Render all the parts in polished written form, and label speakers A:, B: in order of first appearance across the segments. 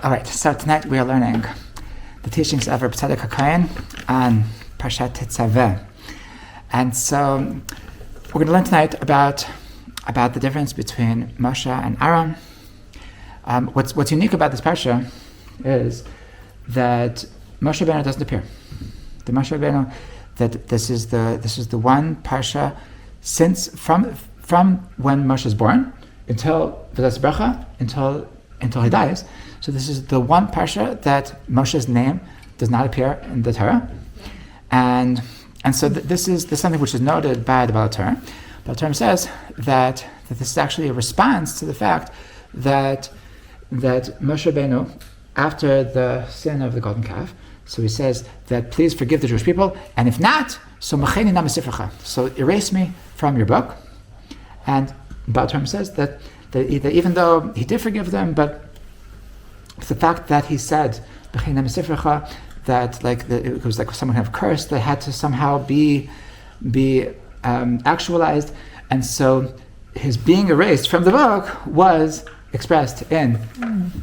A: All right, so tonight we are learning the teachings of Reb Tzadok HaKohen on Parshat Tetzaveh. And so we're going to learn tonight about the difference between Moshe and Aaron. What's unique about this parsha is that Moshe Rabbeinu doesn't appear. The Moshe Rabbeinu, that this is the one parsha since from when Moshe is born until V'das Bracha, until he dies. So this is the one parsha that Moshe's name does not appear in the Torah, and so this is something which is noted by the Baal Torah. Baal Torah says that this is actually a response to the fact that Moshe Rabbeinu, after the sin of the golden calf, so he says that please forgive the Jewish people, and if not, so macheni na mesifrecha, so erase me from your book. And Baal Torah says that even though he did forgive them, but the fact that he said macheni na mesifrecha, that it was like some kind of curse that had to somehow be actualized, and so his being erased from the book was expressed in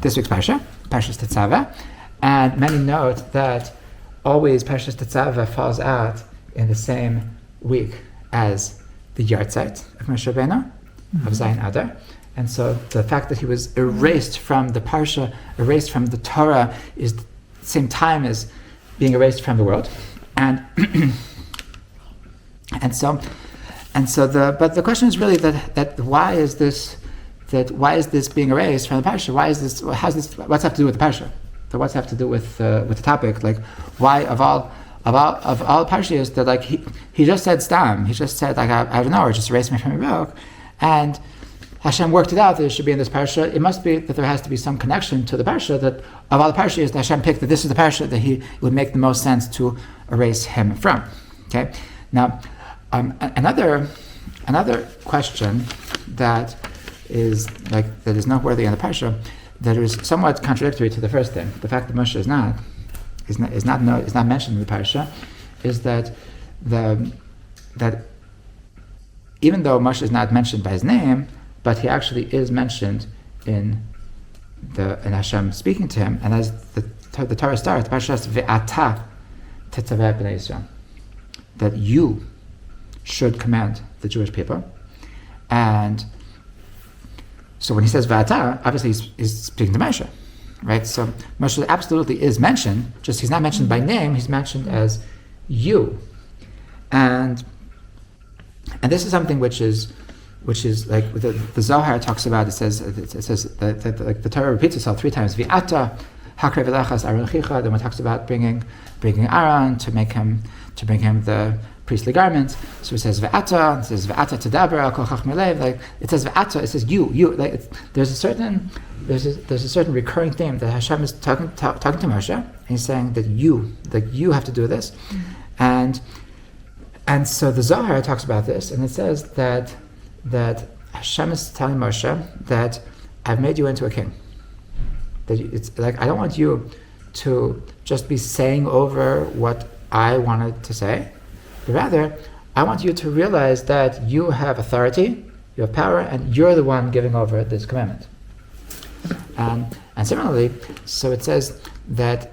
A: this week's Parshat Tetzaveh. And many note that always Parshat Tetzaveh falls out in the same week as the Yartzeit of Moshe Rabbeinu, of Zayin Adar. And so the fact that he was erased from the Parsha, erased from the Torah, is the same time as being erased from the world. And but the question is really that why is this being erased from the Parsha? What's have to do with the Parsha? So what's have to do with the topic? Like, why of all parshas that he just said stam, he just said I don't know, or just erase me from your book, and Hashem worked it out that it should be in this parsha. It must be that there has to be some connection to the parsha, that of all the parshas that Hashem picked, that this is the parsha that he would make the most sense to erase him from. Okay, now another question that is noteworthy in the parsha, that is somewhat contradictory to the first thing. The fact that Moshe is not mentioned in the parsha is that even though Moshe is not mentioned by his name, but he actually is mentioned in Hashem speaking to him, and as the Torah starts, the parsha says Ve'ata Tetzaveh b'nei Yisrael, that you should command the Jewish people. And so when he says Va'ata, obviously he's speaking to Moshe, right? So Moshe absolutely is mentioned, just he's not mentioned by name, he's mentioned as you. And this is something which is like the Zohar talks about. It says that like the Torah repeats itself 3 times. V'ata hakrev elachas Aaron chicha. Then one talks about bringing Aaron to bring him the priestly garments. So it says V'ata. It says V'ata tedaber al kol chachmei lev. Like it says V'ata. It says you. Like there's a certain recurring theme that Hashem is talking to Moshe, and he's saying that you have to do this, and so the Zohar talks about this, and it says that Hashem is telling Moshe that I've made you into a king. That it's like I don't want you to just be saying over what I wanted to say, but rather I want you to realize that you have authority, you have power, and you're the one giving over this commandment. And similarly, so it says that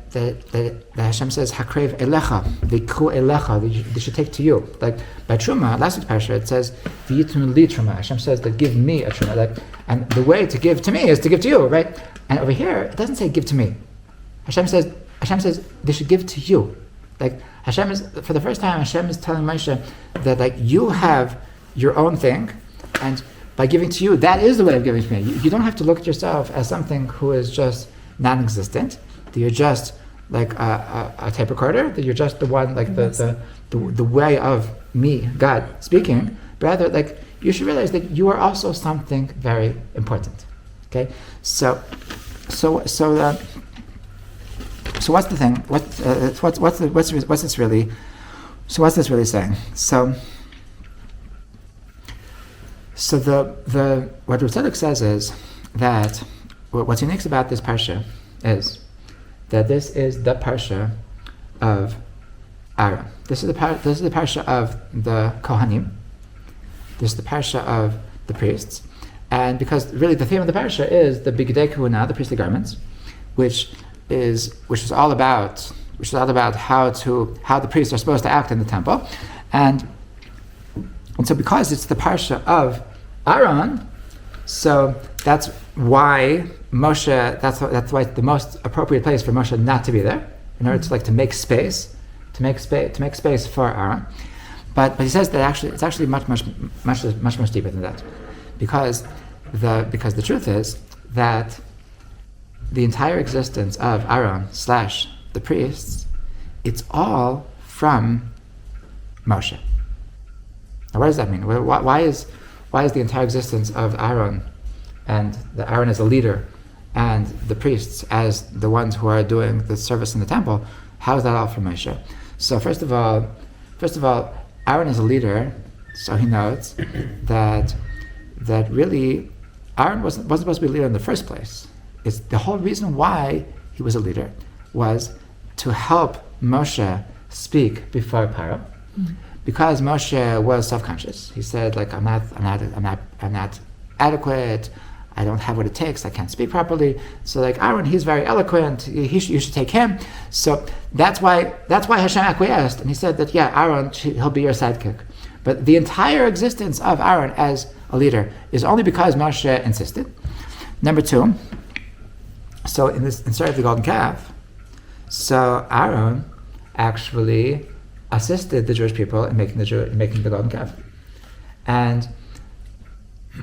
A: Hashem says Hakrev elecha, v'ku elecha, they should take to you. Like by truma, last week's parsha, it says v'yitnu li truma. Hashem says that give me a truma, and the way to give to me is to give to you, right? And over here, it doesn't say give to me. Hashem says they should give to you. Like Hashem is, for the first time, Hashem is telling Moshe that you have your own thing, and by giving to you, that is the way of giving to me. You don't have to look at yourself as something who is just non-existent, that you're just like a tape recorder, that you're just the one, like the way of me, God, speaking. Rather, you should realize that you are also something very important. Okay, so what's the thing? What's this really? So what's this really saying? So what Tzadok says is that what's unique about this parsha is that this is the parsha of Aaron. This is the parsha of the Kohanim. This is the parsha of the priests, and because really the theme of the parsha is the bigdei kehuna, the priestly garments, which is all about how the priests are supposed to act in the temple, and so because it's the parsha of Aaron, so that's why Moshe. That's why it's the most appropriate place for Moshe not to be there, in order to make space for Aaron. But he says that it's actually much deeper than that, because the truth is that the entire existence of Aaron / the priests, it's all from Moshe. Now, what does that mean? Why is the entire existence of Aaron, and the Aaron as a leader, and the priests as the ones who are doing the service in the temple? How is that all from Moshe? So first of all, Aaron is a leader, so he notes that really Aaron wasn't supposed to be a leader in the first place. It's the whole reason why he was a leader was to help Moshe speak before Paro, because Moshe was self-conscious. He said, I'm not adequate. I don't have what it takes. I can't speak properly. So Aaron, he's very eloquent. You should take him. So that's why Hashem acquiesced, and he said that Aaron, he'll be your sidekick. But the entire existence of Aaron as a leader is only because Moshe insisted. Number two, so in the story of the golden calf, so Aaron actually assisted the Jewish people in making the golden calf, and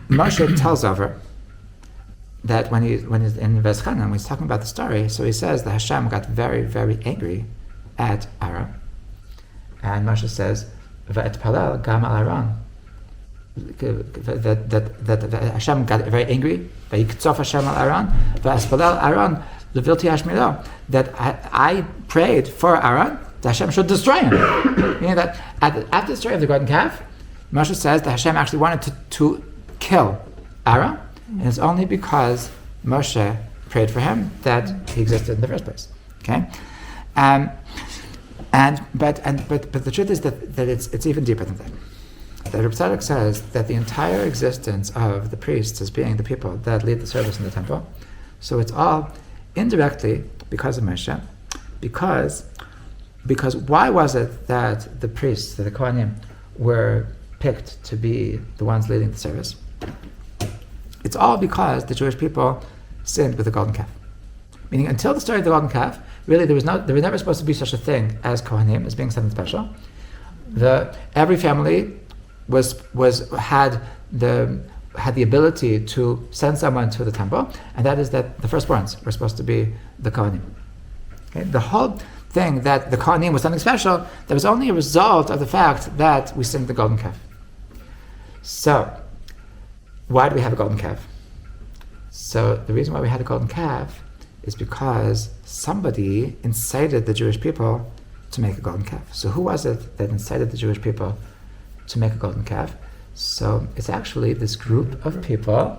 A: Moshe tells over that when he's in Veschanan, when he's talking about the story, so he says that Hashem got very, very angry at Aaron, and Moshe says, "Va'etpalel gam al Aaron." That Hashem got very angry. Va'yiktzof Hashem al Aaron, va'aspalel Aaron levilti hashmilo. That I prayed for Aaron that Hashem should destroy him. Meaning that after the story of the golden calf, Moshe says that Hashem actually wanted to kill Aaron. And it's only because Moshe prayed for him that he existed in the first place. Okay, but the truth is that it's even deeper than that. The Tzadok says that the entire existence of the priests as being the people that lead the service in the temple, so it's all indirectly because of Moshe, because why was it that the priests, that the Kohanim, were picked to be the ones leading the service? It's all because the Jewish people sinned with the golden calf. Meaning, until the story of the golden calf, really there was never supposed to be such a thing as Kohanim, as being something special. Every family had the ability to send someone to the temple, and that is that the firstborns were supposed to be the Kohanim. Okay? The whole thing that the Kohanim was something special, that was only a result of the fact that we sinned the golden calf. So, why do we have a golden calf? So the reason why we had a golden calf is because somebody incited the Jewish people to make a golden calf. So who was it that incited the Jewish people to make a golden calf? So it's actually this group of people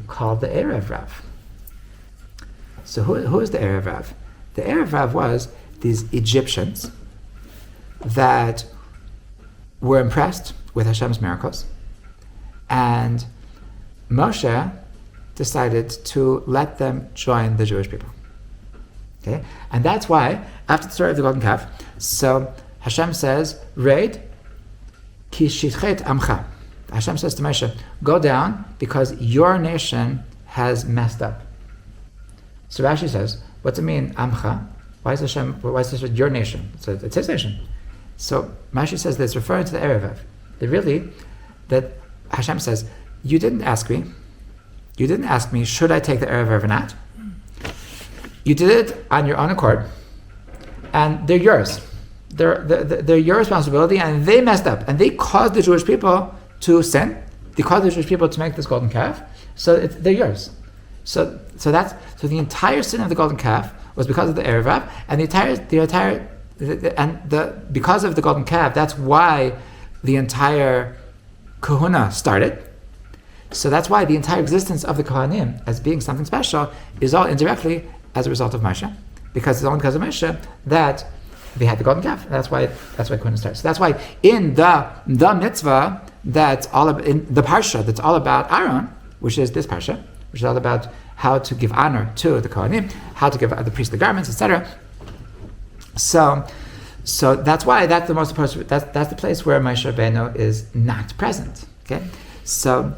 A: called the Erev Rav. So who is the Erev Rav? The Erev Rav was these Egyptians that were impressed with Hashem's miracles, and Moshe decided to let them join the Jewish people. Okay? And that's why, after the story of the golden calf, so Hashem says, Reid, ki shitchet amcha. Hashem says to Moshe, go down because your nation has messed up. So Rashi says, what's it mean, amcha? Why is this your nation? So it's his nation. So Rashi says that it's referring to the Erev. That Hashem says, you didn't ask me, should I take the Erev or not? You did it on your own accord, and they're yours. They're your responsibility, and they messed up, and they caused the Jewish people to sin. They caused the Jewish people to make this golden calf, so they're yours. So the entire sin of the golden calf was because of the Erev, and because of the golden calf, that's why the entire kahuna started. So that's why the entire existence of the Kohanim as being something special is all indirectly as a result of Moshe, because it's only because of Moshe that they had the golden calf. That's why Kohanim started. So that's why in the mitzvah that's all about, in the Parsha that's all about Aaron, which is this Parsha, which is all about how to give honor to the Kohanim, how to give the priestly garments, etc. So that's why that's the most important. That's the place where Moshe Rabbeinu is not present. Okay, so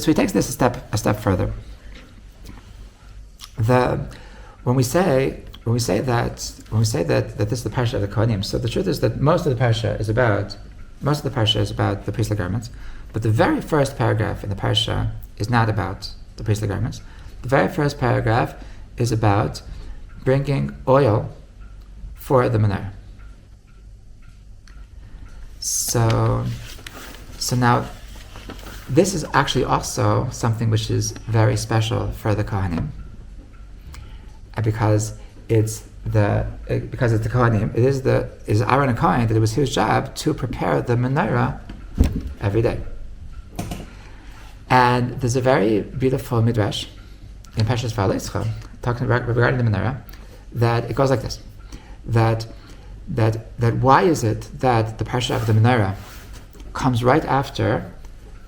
A: he takes this a step further. When we say that this is the Parsha of the Kohanim, so the truth is that most of the Parsha is about the priestly garments, but the very first paragraph in the Parsha is not about the priestly garments. The very first paragraph is about bringing oil for the menorah. So now, this is actually also something which is very special for the Kohanim, because it's the Kohanim. It is Aaron and Kohen that it was his job to prepare the menorah every day. And there's a very beautiful midrash in Parshat Va'aleischa talking regarding the menorah, that it goes like this: that why is it that the Parsha of the menorah comes right after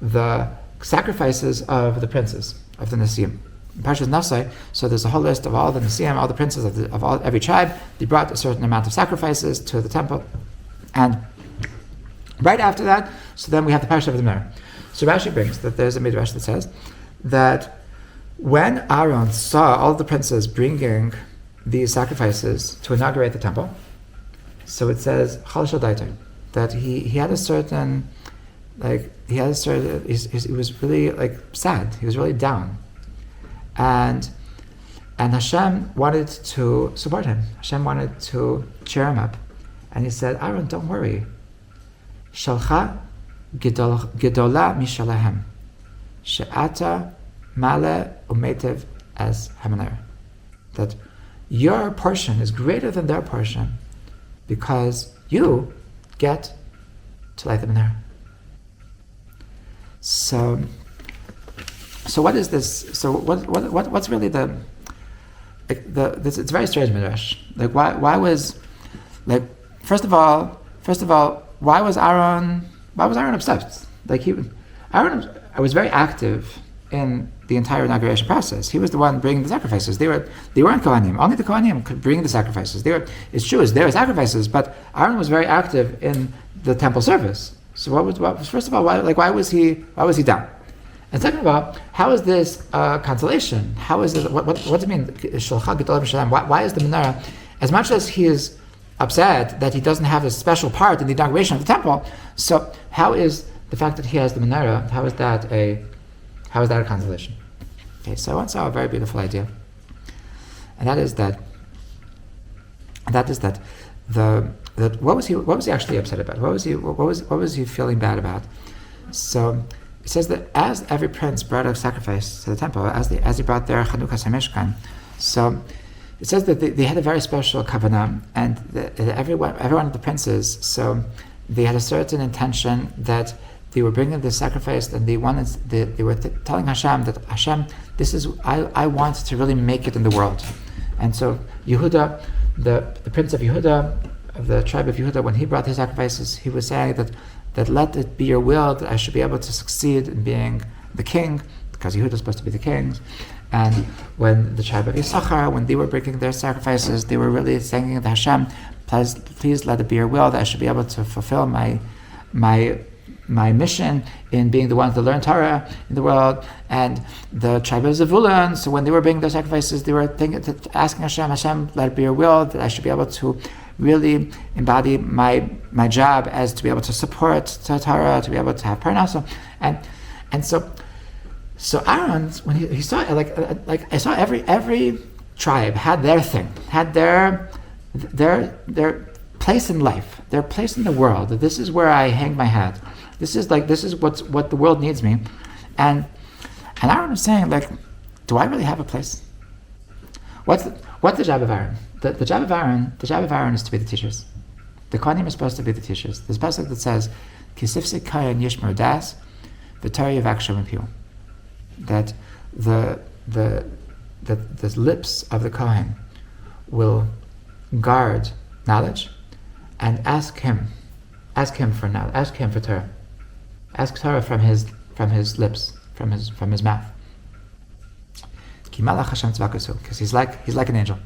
A: the sacrifices of the princes, of the Nesiim? In Parshat Nasai, so there's a whole list of all the Nesiim, all the princes of every tribe. They brought a certain amount of sacrifices to the temple, and right after that, so then we have the Parsha of the menorah. So Rashi brings that there's a midrash that says that when Aaron saw all the princes bringing these sacrifices to inaugurate the temple, so it says Chal Shel Daita, that he had a certain, he was really sad. He was really down, and Hashem wanted to support him. Hashem wanted to cheer him up, and he said, Aaron, don't worry. Shalcha Gedola Mishalahem She'ata Male Umetev as Hamener, that your portion is greater than their portion because you get to light the menorah. So what is this? So what's really this? It's very strange midrash. Why was first of all why was Aaron upset? Aaron was very active in the entire inauguration process. He was the one bringing the sacrifices. They weren't Kohanim. Only the Kohanim could bring the sacrifices. It's true, there were sacrifices, but Aaron was very active in the temple service. So first of all, why was he down? And second of all, how is this consolation? How is this? What does it mean? Why is the menorah, as much as he is upset that he doesn't have a special part in the inauguration of the temple, so how is the fact that he has the menorah, how is that a consolation? Okay, so I once saw a very beautiful idea, and that is that what was he actually upset about? What was he feeling bad about? So it says that as every prince brought a sacrifice to the temple, as he brought their Chanukas HaMishkan, so it says that they had a very special kavanah, and every one of the princes, so they had a certain intention that they were bringing the sacrifice, and they were telling Hashem that Hashem, I want to really make it in the world. And so Yehuda, the prince of Yehuda, of the tribe of Yehuda, when he brought his sacrifices, he was saying that let it be your will that I should be able to succeed in being the king, because Yehuda is supposed to be the king. And when the tribe of Yisachar, when they were bringing their sacrifices, they were really saying to Hashem, please let it be your will that I should be able to fulfill my mission in being the ones that learn Torah in the world. And the tribe of Zevulun, so when they were bringing their sacrifices, they were asking Hashem, let it be your will that I should be able to really embody my job as to be able to support Torah, to be able to have parnasa. And so Aaron, when he saw I saw every tribe had their thing, had their place in life, their place in the world. That this is where I hang my hat. This is what the world needs me. And Aaron was saying, do I really have a place? What's the job of Aaron? The job of Aaron is to be the teachers. The Kohanim are supposed to be the teachers. There's a passage that says, "Kisifsik kayan yishmer das, v'tari yavak shem piu." That the lips of the Kohen will guard knowledge and ask him for knowledge, ask him for Torah, ask Torah from his lips, from his mouth. Ki malach Hashem tzvakasu, because he's like an angel.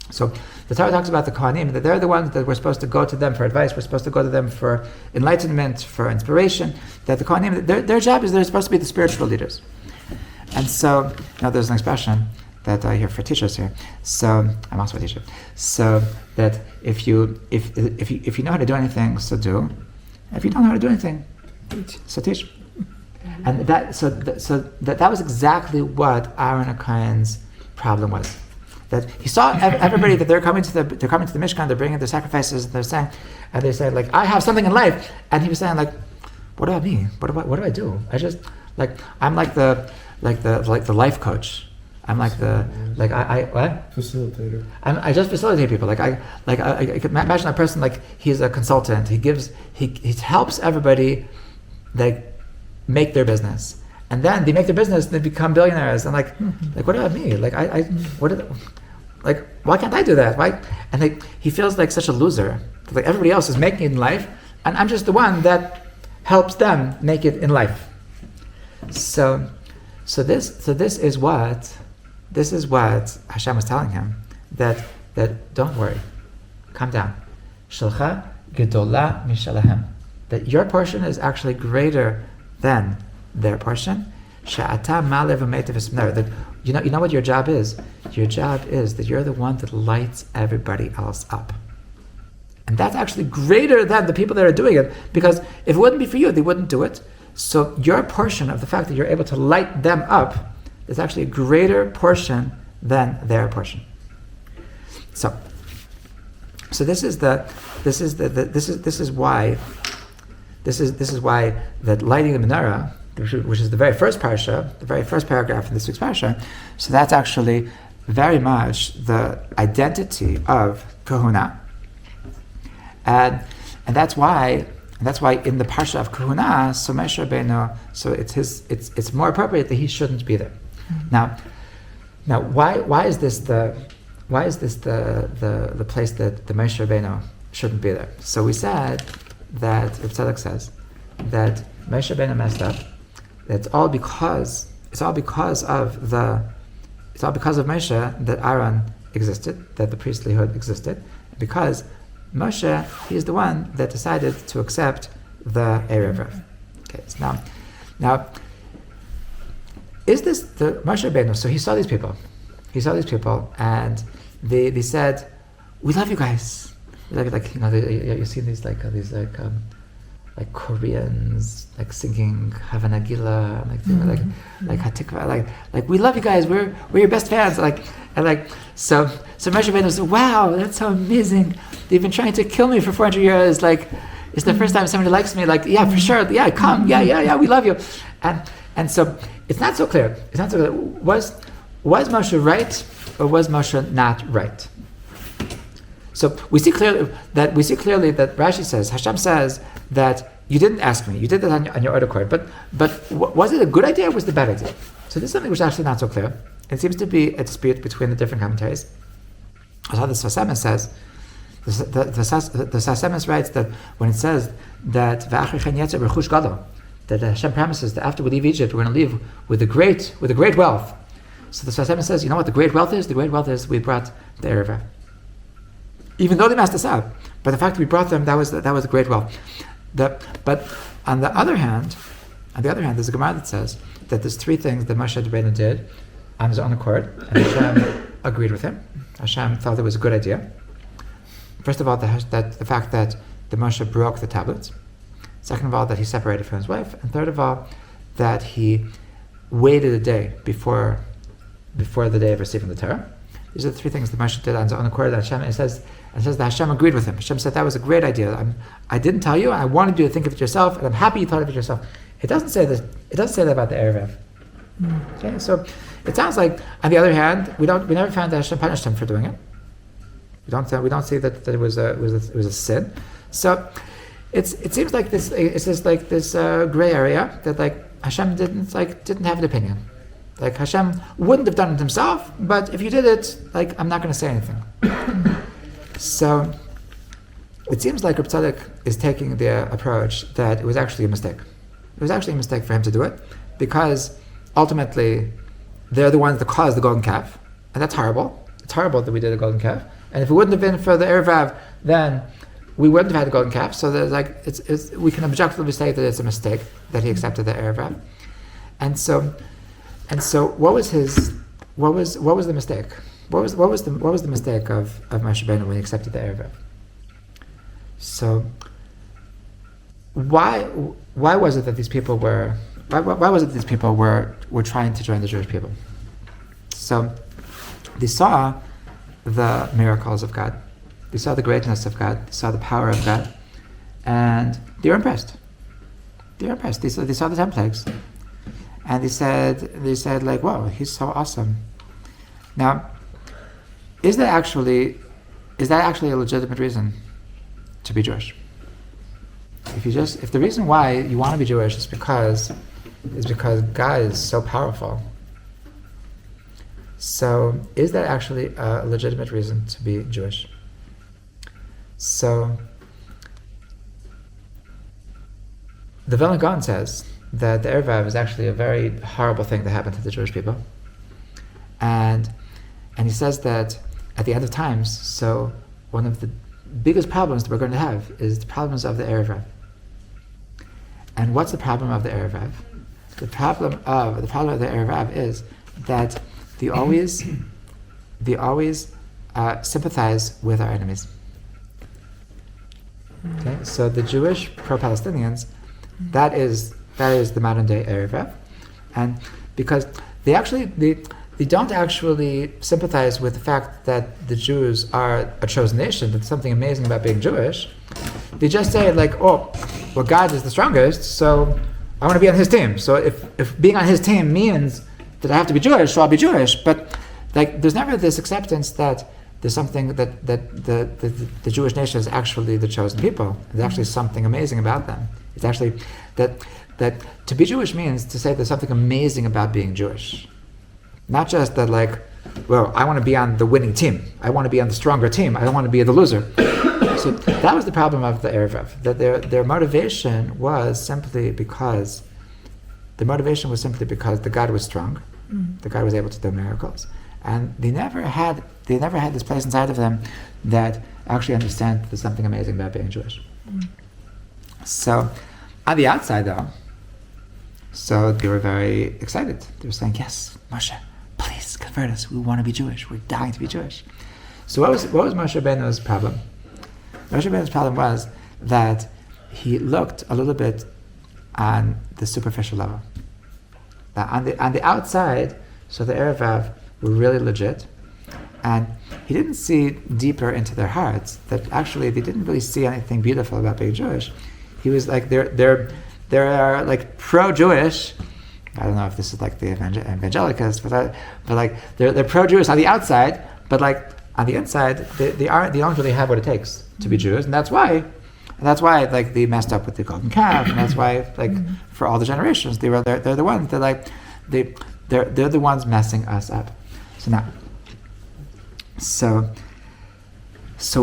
A: So the Torah talks about the Kohanim, that they're the ones that we're supposed to go to them for advice, we're supposed to go to them for enlightenment, for inspiration, that the Kohanim, their job is they're supposed to be the spiritual leaders. And so, there's an expression that I hear for teachers here. So, I'm also a teacher. So that if you know how to do anything, so do. If you don't know how to do anything, so teach. And that was exactly what Aaron HaKohen's problem was. That he saw everybody that they're coming to the Mishkan, they're bringing their sacrifices, and they say like, I have something in life, and he was saying like, what about me? What do I do? I just I'm like the life coach. I'm like what?
B: Facilitator.
A: I just facilitate people. I could imagine a person like he's a consultant. He helps everybody make their business, and then they make their business and they become billionaires. And what about me? Why can't I do that? Why? And he feels like such a loser. Like everybody else is making it in life, and I'm just the one that helps them make it in life. So this is what Hashem was telling him, that don't worry, calm down. Shalcha gedola mishalahem. That your portion is actually greater than their portion. She'ata malev u'meitav esmner. That you know what your job is? Your job is that you're the one that lights everybody else up. And that's actually greater than the people that are doing it, because if it wouldn't be for you, they wouldn't do it. So your portion of the fact that you're able to light them up is actually a greater portion than their portion. So this is why that lighting the menorah, which is the very first parsha, the very first paragraph in this week's parsha, so that's actually very much the identity of kahuna, and that's why in the parsha of kahuna, so Moshe Rabbeinu, so it's more appropriate that he shouldn't be there. Now, why is this the place that the Moshe Rabbeinu shouldn't be there? So we said that Tzadok says that Moshe Rabbeinu messed up. It's all because of Moshe that Aaron existed, that the priestlyhood existed, because Moshe, he is the one that decided to accept the Erev Rav. Okay, so now, is this the Moshe Rabbeinu? So he saw these people, and they said, "We love you guys." You see these Koreans singing Havana Gila, like Hatikva, we love you guys. We're your best fans. So Moshe Rabbeinu said, "Wow, that's so amazing. They've been trying to kill me for 400 years. It's the first time somebody likes me. Yeah, for sure. Yeah, come. Yeah. We love you." And so it's not so clear. Was Moshe right or was Moshe not right? So we see clearly that Rashi says, Hashem says that you didn't ask me, you did that on your own accord. But was it a good idea or was it a bad idea? So this is something which is actually not so clear. It seems to be a dispute between the different commentaries. As how the Sfas Emes says, the Sfas Emes writes that when it says that that Hashem promises that after we leave Egypt, we're going to leave with a great wealth. So the Sfas Emes says, you know what the great wealth is? The great wealth is we brought the Erev Rav. Even though they messed us up, but the fact that we brought them, that was a great wealth. But on the other hand, there's a Gemara that says that there's three things that Moshe Rabbeinu did on his own accord, and Hashem agreed with him. Hashem thought it was a good idea. First of all, the fact that the Moshe broke the tablets. Second of all, that he separated from his wife, and third of all, that he waited a day before the day of receiving the Torah. These are the three things that Moshe did on his own accord. That Hashem, it says that Hashem agreed with him. Hashem said that was a great idea. I didn't tell you. I wanted you to think of it yourself, and I'm happy you thought of it yourself. It doesn't say that. It doesn't say that about the Erev Rav. Okay, so it sounds like, on the other hand, we never found that Hashem punished him for doing it. We don't see that it was a sin. So it seems like this. It's just like this gray area that Hashem didn't have an opinion. Hashem wouldn't have done it himself, but if you did it, I'm not going to say anything. So it seems like Reb Tzadok is taking the approach that it was actually a mistake. It was actually a mistake for him to do it, because ultimately they're the ones that caused the golden calf, and that's horrible. It's horrible that we did a golden calf. And if it wouldn't have been for the Erev Rav, then we wouldn't have had the golden calf. So there's we can objectively say that it's a mistake that he accepted the Erev Rav. And so what was the mistake? What was the mistake of Moshe Rabbeinu when he accepted the Erev Rav? So why was it that these people were trying to join the Jewish people? So they saw the miracles of God, they saw the greatness of God, they saw the power of God, and they were impressed. They saw the 10 plagues, and they said like, "Whoa, he's so awesome." Now, is that actually a legitimate reason to be Jewish? If the reason why you want to be Jewish is because God is so powerful, so is that actually a legitimate reason to be Jewish? So the Vilna Gaon says that the Erev Rav is actually a very horrible thing that happened to the Jewish people, and he says that at the end of times, so one of the biggest problems that we're going to have is the problems of the Erev Rav. And what's the problem of the Erev Rav? The problem of the Erev Rav is that they always sympathize with our enemies. Okay, so the Jewish pro-Palestinians, that is the modern day Erev Rav, and because they don't actually sympathize with the fact that the Jews are a chosen nation, that there's something amazing about being Jewish. They just say like, oh, well, God is the strongest, so I want to be on his team. So if being on his team means that I have to be Jewish, so I'll be Jewish. But like, there's never this acceptance that there's something that the Jewish nation is actually the chosen people. There's actually something amazing about them. It's actually that to be Jewish means to say there's something amazing about being Jewish. Not just that like, well, I want to be on the winning team. I want to be on the stronger team. I don't want to be the loser. So that was the problem of the Erev Rav, that their motivation was simply because the God was strong, the God was able to do miracles, and they never had this place inside of them that actually understand there's something amazing about being Jewish. So on the outside though, so they were very excited. They were saying, "Yes, Moshe, please convert us. We want to be Jewish. We're dying to be Jewish." So what was Moshe Rabbeinu's problem? Moshe Rabbeinu's problem was that he looked a little bit on the superficial level. That on the outside, so the Erev Rav were really legit, and he didn't see deeper into their hearts that actually they didn't really see anything beautiful about being Jewish. He was like they're like pro-Jewish. I don't know if this is like the evangelicals, but like they're pro-Jewish on the outside, but like on the inside they don't really have what it takes to be Jews, and that's why like they messed up with the golden calf, and that's why like for all the generations they're the ones that like they're the ones messing us up. So now,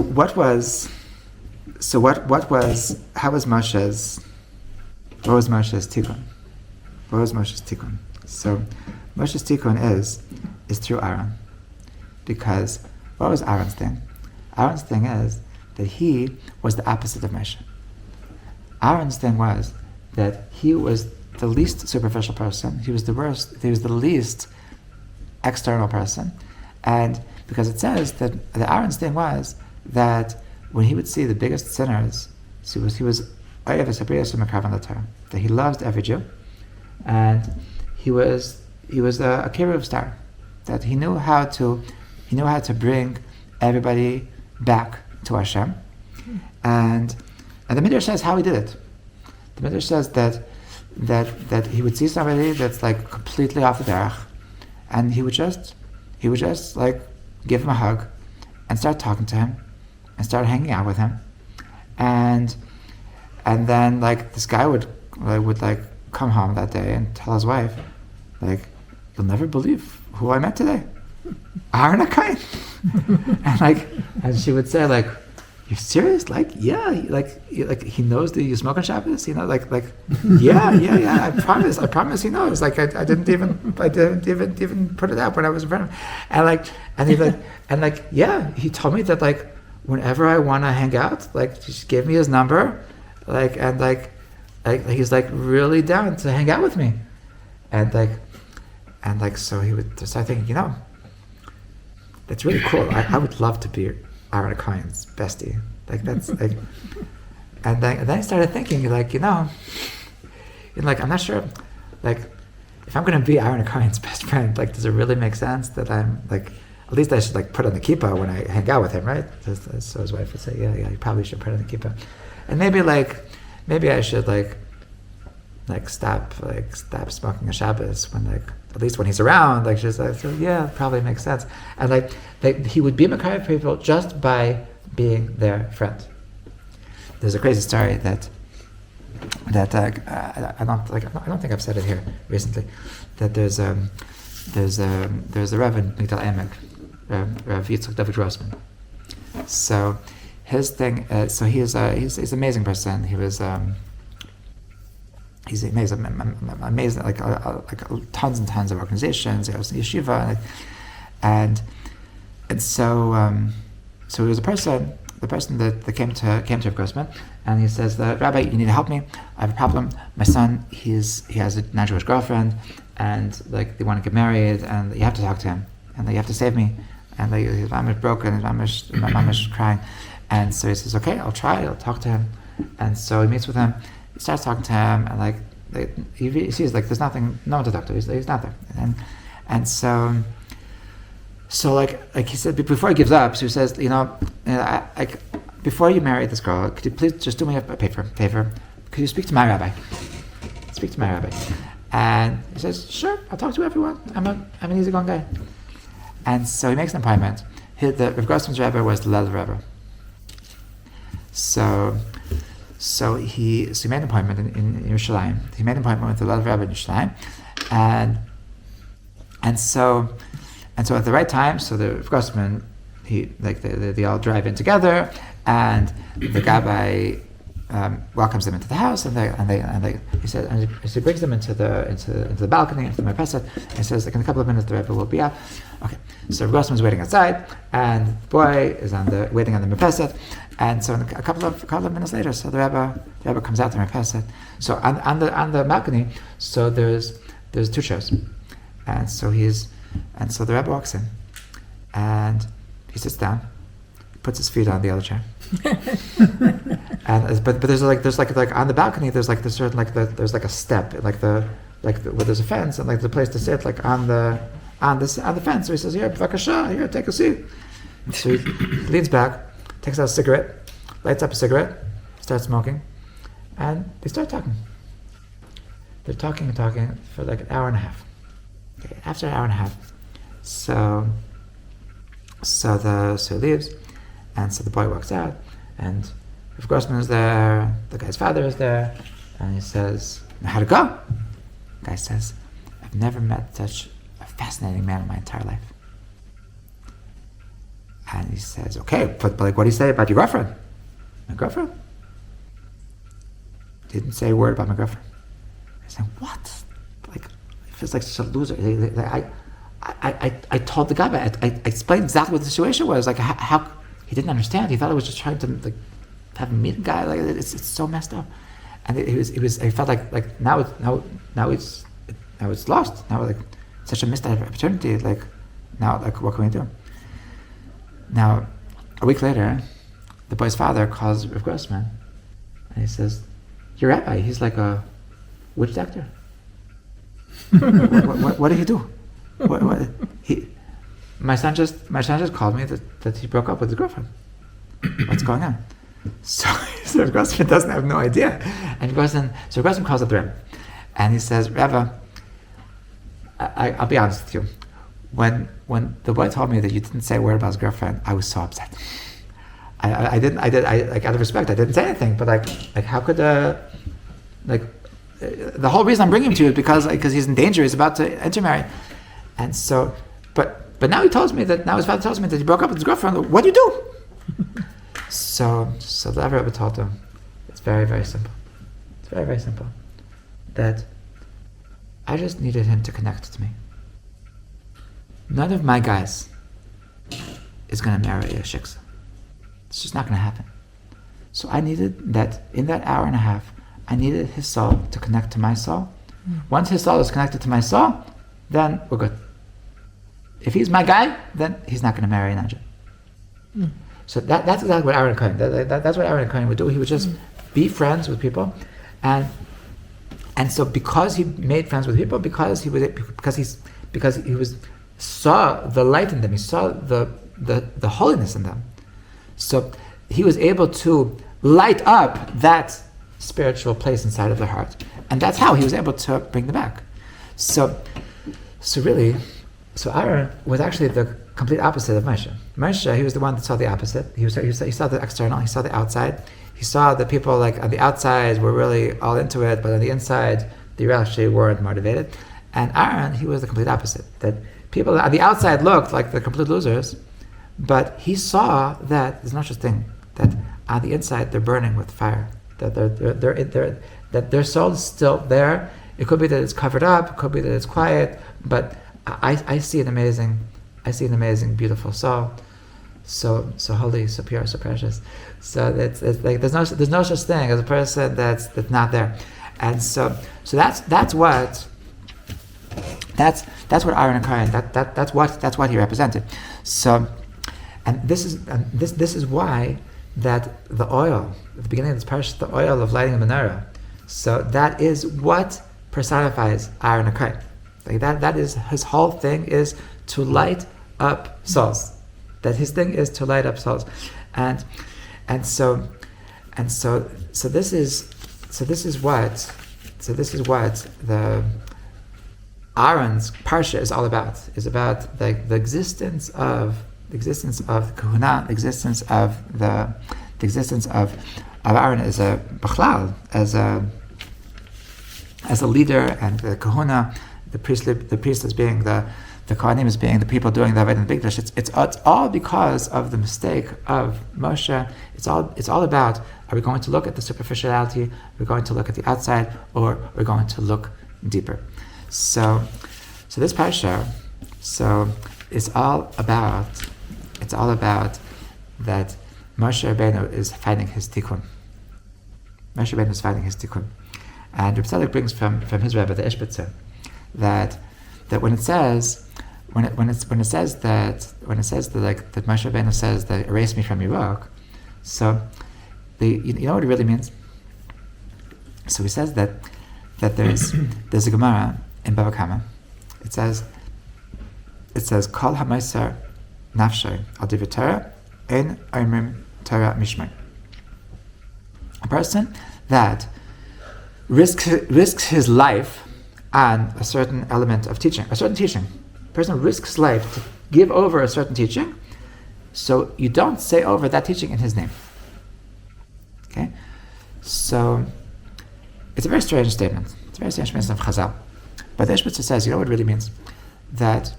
A: what was Moshe's tikkun? What was Moshe's tikkun? So Moshe's tikkun is through Aaron, because what was Aaron's thing? Aaron's thing is that he was the opposite of Moshe. Aaron's thing was that he was the least superficial person. He was the worst. He was the least external person, and because it says that the Aaron's thing was that when he would see the biggest sinners, he was that he loved every Jew, and he was a Kiruv star, that he knew how to bring everybody back to Hashem, and the Midrash says how he did it. The Midrash says that he would see somebody that's like completely off the derech, and he would just like give him a hug and start talking to him and start hanging out with him, and then like this guy would like come home that day and tell his wife, like, "You'll never believe who I met today, Aaron HaKohen." and she would say like, you're serious? Like, yeah, he knows that you smoke on Shabbos, yeah, I promise he knows. Like, I didn't even put it out when I was in front of him, and he told me that like whenever I want to hang out, like just give me his number, and he's like really down to hang out with me, and so he would start thinking, that's really cool. I would love to be Aaron Cohen's bestie. Like that's like, and then I started thinking, I'm not sure, like, if I'm going to be Aaron Cohen's best friend, like, does it really make sense that I'm like, at least I should like put on the kippah when I hang out with him, right? So his wife would say, yeah, you probably should put on the kippah, and maybe I should stop smoking on Shabbos when at least when he's around, she's like, so yeah, it probably makes sense. And he would be Makayev people just by being their friend. There's a crazy story that I don't think I've said it here recently. That there's a Rav in Migdal Emek, Rav Yitzchak David Grossman. So his thing, he's an amazing person. He's amazing, like tons and tons of organizations. He was in yeshiva, and so he was the person that came to Rav Grossman, and he says, Rabbi, you need to help me. I have a problem. My son, he has a non-Jewish girlfriend, and they want to get married, and you have to talk to him, and you have to save me. And his mom is broken, his mom is crying, and so he says, okay, I'll try. I'll talk to him. And so he meets with him. He starts talking to him, and he sees there's no one to talk to. He's not there, and so he said before he gives up, so he says, before you marry this girl, could you please just do me a favor? Could you speak to my rabbi? Speak to my rabbi. And he says, sure, I'll talk to everyone. I'm an easygoing guy. And so he makes an appointment. Rav Grossman's rabbi was the Lel Rebbe. So he made an appointment in Yerushalayim. He made an appointment with the Lel Rebbe in Yerushalayim, and so at the right time, so the Rav Grossman, they all drive in together, and the Gabbai welcomes them into the house, and he brings them into the balcony, into the Parshat, and he says, in a couple of minutes the Rebbe will be out. Okay, so Rav Grossman's waiting outside, and the boy is waiting on the Parshat, and so a couple of minutes later, so the Rebbe comes out to the Parshat. So on the balcony, so there's 2 chairs, and so the Rebbe walks in, and he sits down, puts his feet on the other chair. But there's on the balcony there's a step where there's a fence and there's a place to sit on the fence. So he says, here, b'vakasha, here, take a seat. So he leans back, takes out a cigarette, lights up a cigarette, starts smoking, and they start talking. They're talking and talking for an hour and a half. Okay, after an hour and a half, so he leaves, and so the boy walks out, and Rav Grossman is there, the guy's father is there, and he says, how'd it go? The guy says, I've never met such a fascinating man in my entire life. And he says, okay, but what do you say about your girlfriend? My girlfriend? Didn't say a word about my girlfriend. I said, what? He feels like such a loser. I told the guy, I explained exactly what the situation was. How he didn't understand. He thought I was just trying to have him meet a guy. It's so messed up. And I felt like now it's lost. Now such a missed opportunity. Now what can we do? Now a week later, the boy's father calls Rav Grossman, and he says, "Your rabbi, he's like a witch doctor. What did he do? My son just called me that he broke up with his girlfriend. What's going on?" So Rav Grossman doesn't have no idea, and Rav Grossman calls up the Rebbe, and he says, "Rebbe, I'll be honest with you. When the boy told me that you didn't say a word about his girlfriend, I was so upset. I did out of respect, I didn't say anything. But how could the whole reason I'm bringing him to you is because he's in danger. He's about to intermarry, and so, but now his father tells me that he broke up with his girlfriend. What do you do?" So the Rebbe told him, it's very, very simple. It's very, very simple. That I just needed him to connect to me. None of my guys is going to marry a shiksa. It's just not going to happen. So I needed that, in that hour and a half, I needed his soul to connect to my soul. Once his soul is connected to my soul, then we're good. If he's my guy, then he's not going to marry an Ajah. So that's exactly what Aaron Cohen. That's what Aaron Cohen would do. He would just be friends with people, and so because he made friends with people, because he saw the light in them, he saw the holiness in them. So he was able to light up that spiritual place inside of their heart, and that's how he was able to bring them back. So Aaron was actually the complete opposite of Moshe. Moshe, he was the one that saw the opposite. He saw the external, he saw the outside. He saw that people like on the outside were really all into it, but on the inside, they actually weren't motivated. And Aaron, he was the complete opposite. That people on the outside looked like the complete losers, but he saw that there's no such thing. That on the inside, they're burning with fire. That that their soul is still there. It could be that it's covered up. It could be that it's quiet. But I see an amazing, beautiful soul, so holy, so pure, so precious. So it's like there's no such thing as a person that's not there, and so that's what Aaron Cohen, that's what he represented. So, and this is why that the oil at the beginning of this parsha, the oil of lighting a menorah, so that is what personifies Aaron Cohen. Like that is his whole thing, is to light up souls. That his thing is to light up souls, and so this is what the Aaron's parsha is all about. Is about the existence of kahuna, the existence of Aaron as a bichlal, as a leader, and the kahuna. The priest as being the kohanim as being the people doing the avodah in the Mikdash. It's all because of the mistake of Moshe. It's all about, are we going to look at the superficiality? Are we going to look at the outside, or are we going to look deeper? So this parsha, it's all about that Moshe Rabbeinu is finding his tikkun. Moshe Rabbeinu is finding his tikkun, and Reb Tzadok brings from his Rebbe, the Ishbitzer, that when it says that Moshe Rabbeinu says that erase me from your book, so you know what it really means. So he says that there's a Gemara in Bava Kama. It says Kol ha'maisar nafshay al divrei Torah ein omrim Torah mishmai. A person that risks his life on a certain element of teaching, a certain teaching. A person risks his life to give over a certain teaching, so you don't say over that teaching in his name. Okay? So, it's a very strange statement. It's a very strange statement of Chazal. But the Ishbitzer says, you know what it really means? That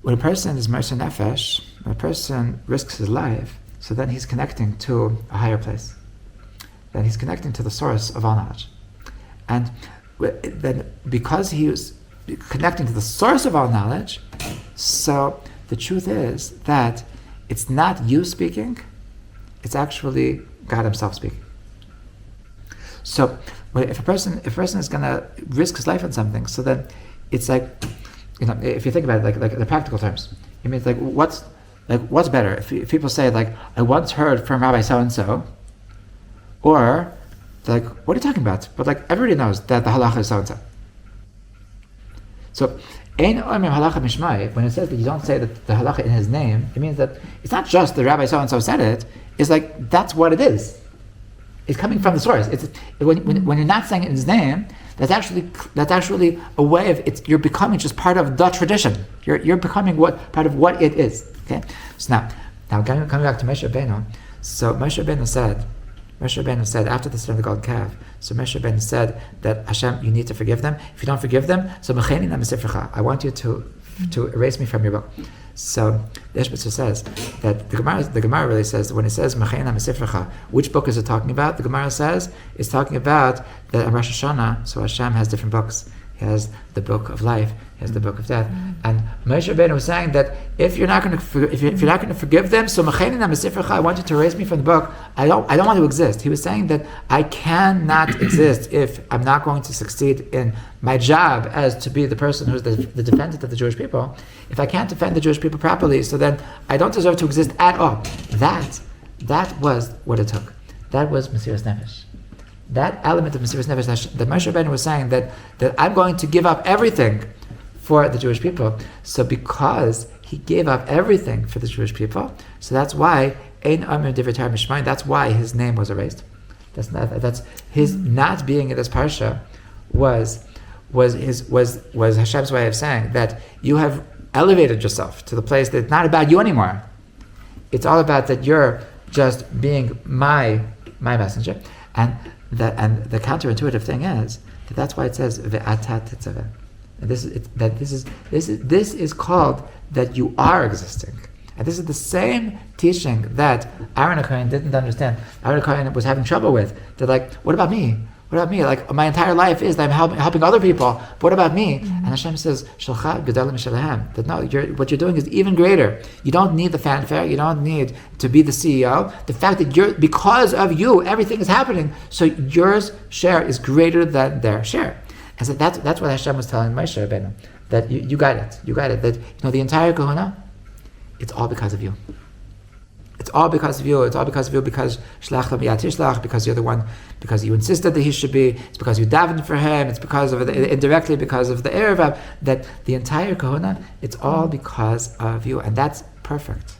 A: when a person is mersa nefesh, when a person risks his life, so then he's connecting to a higher place. Then he's connecting to the source of all knowledge. And then because he was connecting to the source of all knowledge, so the truth is that it's not you speaking, it's actually God himself speaking. So if a person is going to risk his life on something, so then it's like, if you think about it like in the practical terms, it means what's better? If people say I once heard from Rabbi so and so, or what are you talking about? But everybody knows that the halacha is so and so. So, ein omer halacha mishmai, when it says that you don't say that the halacha in his name, it means that it's not just the Rabbi so and so said it. It's that's what it is. It's coming from the source. It's when you're not saying it in his name, that's actually a way of you're becoming just part of the tradition. You're becoming part of what it is. Okay. So now coming back to Moshe Rabbeinu. So Moshe Rabbeinu said after the sin of the golden calf. So Moshe Rabbeinu said that Hashem, you need to forgive them. If you don't forgive them, so I want you to erase me from your book. So the Ishbitzer says that the Gemara really says that when it says Mechein HaMesifrecha, which book is it talking about? The Gemara says it's talking about that on Rosh Hashanah, so Hashem has different books. He has the book of life, he has the book of death. And Moshe Rabbeinu was saying that if you're not going to forgive them, so Mechein HaMesifrecha, I want you to erase me from the book. I don't want to exist. He was saying that I cannot exist if I'm not going to succeed in my job as to be the person who's the defendant of the Jewish people. If I can't defend the Jewish people properly, so then I don't deserve to exist at all. That was what it took. That was Mesiras Nefesh. That element of Mesiras Nefesh that Moshe Rabbeinu was saying that I'm going to give up everything for the Jewish people. So because he gave up everything for the Jewish people, so that's why Ein Amir Divrei Torah Mishmarim. That's why his name was erased. That's his not being in this parsha was Hashem's way of saying that you have elevated yourself to the place that it's not about you anymore. It's all about that you're just being my messenger. And the counterintuitive thing is that that's why it says ve'ata tetzaveh. And this is called that you are existing. And this is the same teaching that Aaron HaKohen didn't understand. Aaron HaKohen was having trouble with. They're like, what about me? What about me? Like, my entire life is that I'm helping other people. But what about me? And Hashem says, Shalcha gedalim mishalahem. That no, what you're doing is even greater. You don't need the fanfare. You don't need to be the CEO. The fact that because of you, everything is happening. So your share is greater than their share. And so that's what Hashem was telling Moshe Rabbeinu. That you got it. You got it. That the entire kahuna, it's all because of you. It's all because of you. It's all because of you. Because shlach l'miyat tishlach. Because you're the one. Because you insisted that he should be. It's because you davened for him. It's because of indirectly because of the erev. That the entire kahuna. It's all because of you, and that's perfect.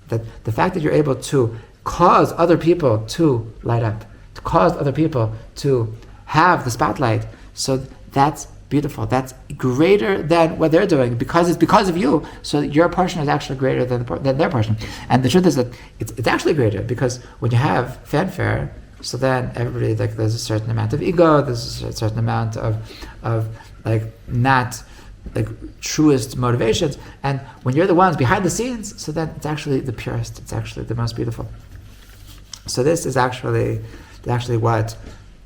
A: That the fact that you're able to cause other people to light up, to cause other people to have the spotlight. So that's beautiful. That's greater than what they're doing because it's because of you. So your portion is actually greater than their portion. And the truth is that it's actually greater because when you have fanfare, so then everybody there's a certain amount of ego. There's a certain amount of not truest motivations. And when you're the ones behind the scenes, so then it's actually the purest. It's actually the most beautiful. So this is actually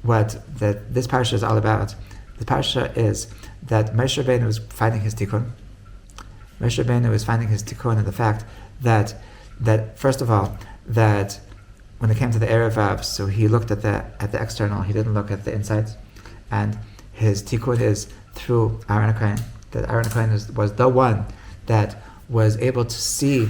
A: what this parsha is all about. The parsha is that Moshe Rabbeinu is finding his tikkun. Moshe Rabbeinu is finding his tikkun in the fact that first of all, that when it came to the erev, so he looked at the external, he didn't look at the inside, and his tikkun is through Aaron HaKohen. That Aaron HaKohen was the one that was able to see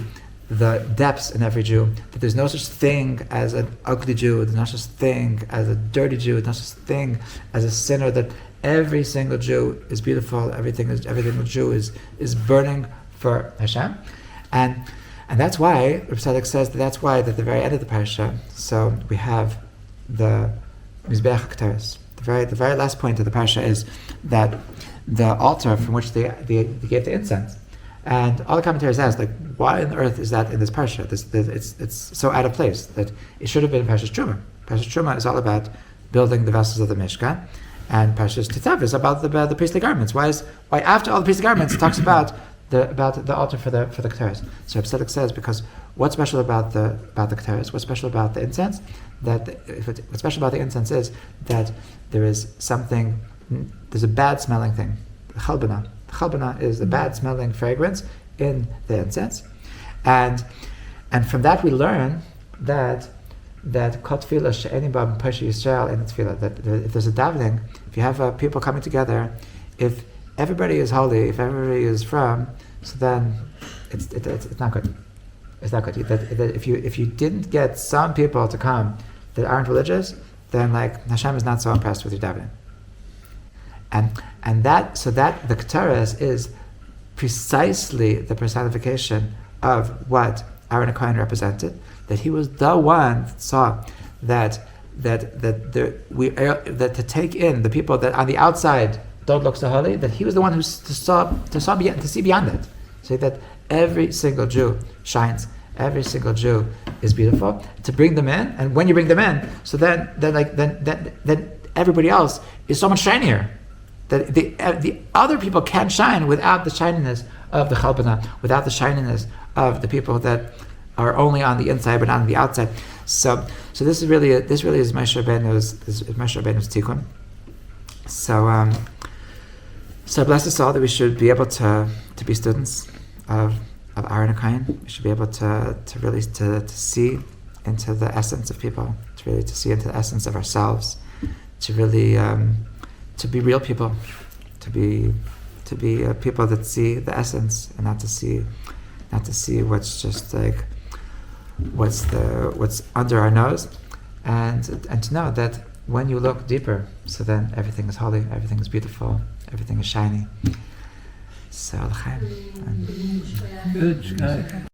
A: the depths in every Jew, that there's no such thing as an ugly Jew, there's no such thing as a dirty Jew, there's no such thing as a sinner, that every single Jew is beautiful, every single Jew is burning for Hashem. And that's why Tzadok says that's why at the very end of the parasha, so we have the Mizbeach HaKtaros. The very last point of the parasha is that the altar from which they gave the incense. And all the commentators ask, why on earth is that in this parsha? It's so out of place that it should have been Parshat Truma. Parshat Truma is all about building the vessels of the Mishkan, and Parshat Tetzaveh is about the priestly garments. Why after all the priestly garments it talks about the altar for the Ketores? So Tzadok says because what's special about the Ketores? What's special about the incense? What's special about the incense is that there's a bad smelling thing, the chalbana. Chalbana is a bad smelling fragrance in the incense, and from that we learn that kol tefillah she'ein ba Parshat Yisrael in tefillah, that if there's a davening, if you have people coming together, if everybody is holy, if everybody is from, so then it's not good. It's not good. That if you didn't get some people to come that aren't religious, then Hashem is not so impressed with your davening. And that the Ketores is precisely the personification of what Aaron HaKohen represented. That he was the one that saw that to take in the people that on the outside don't look so holy. That he was the one who to see beyond it. So that every single Jew shines. Every single Jew is beautiful. To bring them in, and when you bring them in, so then everybody else is so much shinier. That the other people can't shine without the shininess of the Chalbana, without the shininess of the people that are only on the inside but not on the outside. So this really is Moshe Rabbeinu's tikkun. So bless us all that we should be able to be students of Aaron and Kain. We should be able to really see into the essence of people, to see into the essence of ourselves, to really to be real people, to be people that see the essence and not to see what's just like what's under our nose, and to know that when you look deeper, so then everything is holy, everything is beautiful, everything is shiny. So l'chaim.
B: Good.